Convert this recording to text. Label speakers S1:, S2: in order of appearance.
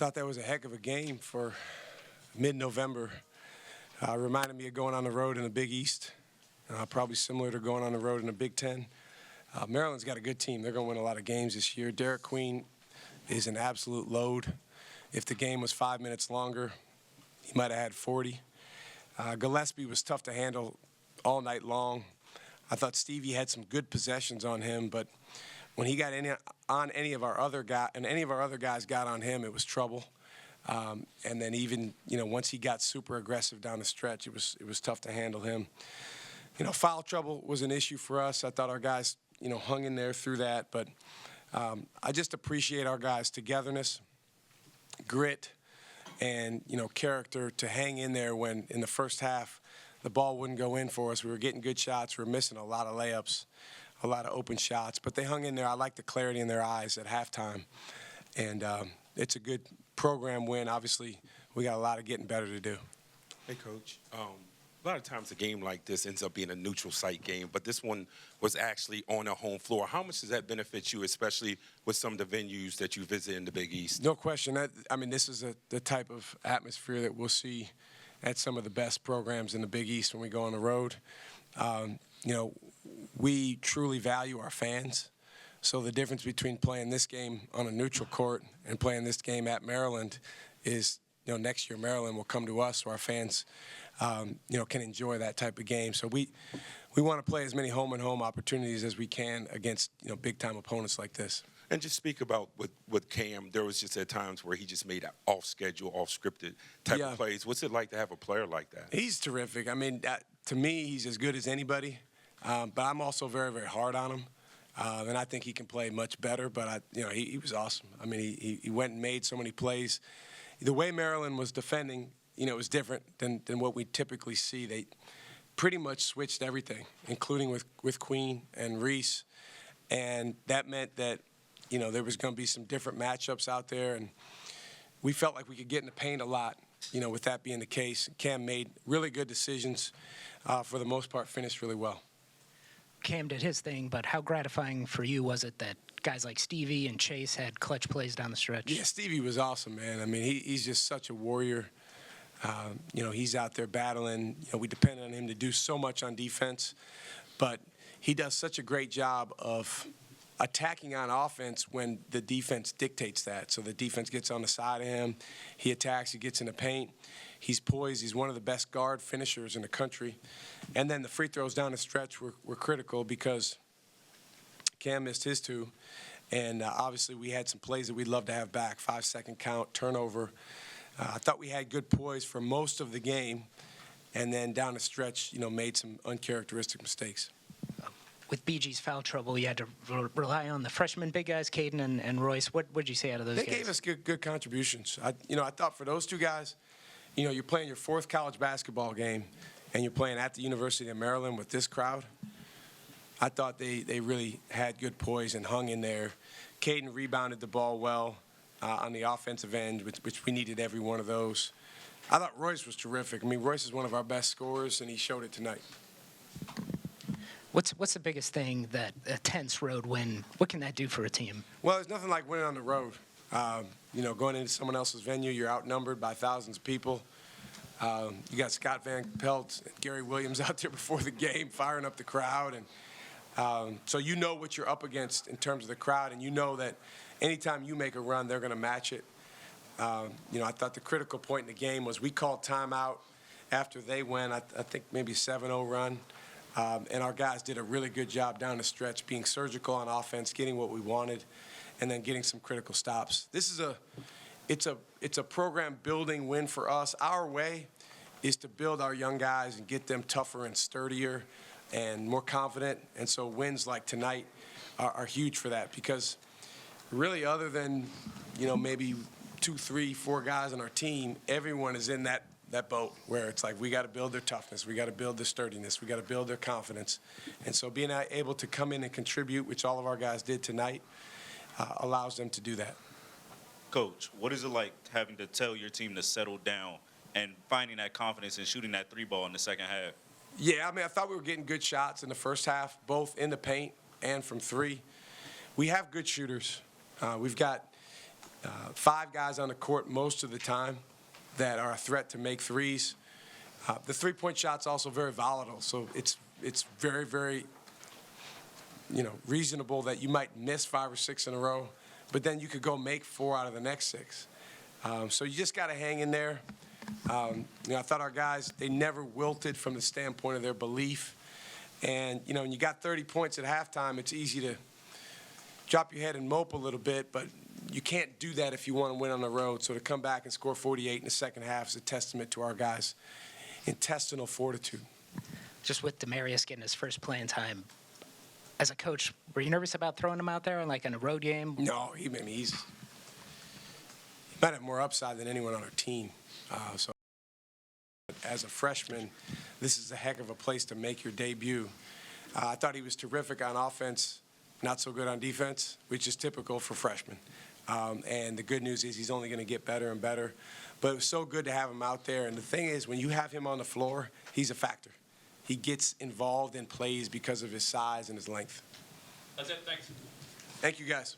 S1: thought that was a heck of a game for mid-November. Reminded me of going on the road in the Big East, probably similar to going on the road in the Big Ten. Maryland's got a good team. They're going to win a lot of games this year. Derek Queen is an absolute load. If the game was 5 minutes longer, he might have had 40. Gillespie was tough to handle all night long. I thought Stevie had some good possessions on him, but when he got any of our other guys got on him, it was trouble. And then even, once he got super aggressive down the stretch, it was tough to handle him. Foul trouble was an issue for us. I thought our guys, hung in there through that. But I just appreciate our guys' togetherness, grit, and, character to hang in there when, in the first half, the ball wouldn't go in for us. We were getting good shots. We were missing a lot of layups, a lot of open shots. But they hung in there. I like the clarity in their eyes at halftime. And it's a good program win. Obviously, we got a lot of getting better to do.
S2: Hey, Coach. A lot of times a game like this ends up being a neutral site game, but this one was actually on a home floor. How much does that benefit you, especially with some of the venues that you visit in the Big East?
S1: No question. This is the type of atmosphere that we'll see at some of the best programs in the Big East when we go on the road. We truly value our fans. So the difference between playing this game on a neutral court and playing this game at Maryland is, next year Maryland will come to us so our fans, can enjoy that type of game. So we want to play as many home-and-home opportunities as we can against, big-time opponents like this.
S2: And just speak about with Cam, there was just at times where he just made off-schedule, off-scripted type of plays. What's it like to have a player like that?
S1: He's terrific. To me, he's as good as anybody. But I'm also very, very hard on him. And I think he can play much better, but he was awesome. He went and made so many plays. The way Maryland was defending, it was different than what we typically see. They pretty much switched everything, including with Queen and Reese, and that meant that there was going to be some different matchups out there, and we felt like we could get in the paint a lot. With that being the case, Cam made really good decisions. For the most part, finished really well.
S3: Cam did his thing, but how gratifying for you was it that guys like Stevie and Chase had clutch plays down the stretch?
S1: Yeah, Stevie was awesome, man. He's just such a warrior. He's out there battling. We depend on him to do so much on defense, but he does such a great job of attacking on offense when the defense dictates that. So the defense gets on the side of him. He attacks. He gets in the paint. He's poised. He's one of the best guard finishers in the country. And then the free throws down the stretch were critical because Cam missed his two. And obviously we had some plays that we'd love to have back, 5-second count, turnover. I thought we had good poise for most of the game. And then down the stretch, made some uncharacteristic mistakes.
S3: With BG's foul trouble, you had to rely on the freshman big guys, Caden and Royce. What did you say out of those guys?
S1: They gave us good contributions. I thought for those two guys, you're playing your fourth college basketball game, and you're playing at the University of Maryland with this crowd. I thought they really had good poise and hung in there. Caden rebounded the ball well on the offensive end, which we needed every one of those. I thought Royce was terrific. Royce is one of our best scorers, and he showed it tonight.
S3: What's the biggest thing that a tense road win, what can that do for a team?
S1: Well, there's nothing like winning on the road. Going into someone else's venue, you're outnumbered by thousands of people. You got Scott Van Pelt and Gary Williams out there before the game firing up the crowd. And so you know what you're up against in terms of the crowd, and you know that anytime you make a run, they're going to match it. I thought the critical point in the game was we called timeout after they went, I think maybe 7-0 run. And our guys did a really good job down the stretch, being surgical on offense, getting what we wanted, and then getting some critical stops. It's a program building win for us. Our way is to build our young guys and get them tougher and sturdier and more confident. And so wins like tonight are huge for that because really other than, maybe 2, 3, 4 guys on our team, everyone is in that boat where it's like we got to build their toughness, we got to build their sturdiness, we got to build their confidence. And so being able to come in and contribute, which all of our guys did tonight, allows them to do that.
S4: Coach, what is it like having to tell your team to settle down and finding that confidence and shooting that 3-ball in the second half?
S1: Yeah, I thought we were getting good shots in the first half, both in the paint and from 3. We have good shooters. We've got 5 guys on the court most of the time that are a threat to make threes. The three-point shot's also very volatile, so it's very, very, reasonable that you might miss 5 or 6 in a row, but then you could go make 4 out of the next 6. So you just got to hang in there. I thought our guys, they never wilted from the standpoint of their belief. And, when you got 30 points at halftime, it's easy to drop your head and mope a little bit, but you can't do that if you want to win on the road. So to come back and score 48 in the second half is a testament to our guys' intestinal fortitude.
S3: Just with Demarius getting his first playing time, as a coach, were you nervous about throwing him out there in a road game?
S1: No, he might have more upside than anyone on our team. So as a freshman, this is a heck of a place to make your debut. I thought he was terrific on offense, not so good on defense, which is typical for freshmen. And the good news is he's only going to get better and better. But it was so good to have him out there. And the thing is, when you have him on the floor, he's a factor. He gets involved in plays because of his size and his length.
S5: That's it. Thanks.
S1: Thank you, guys.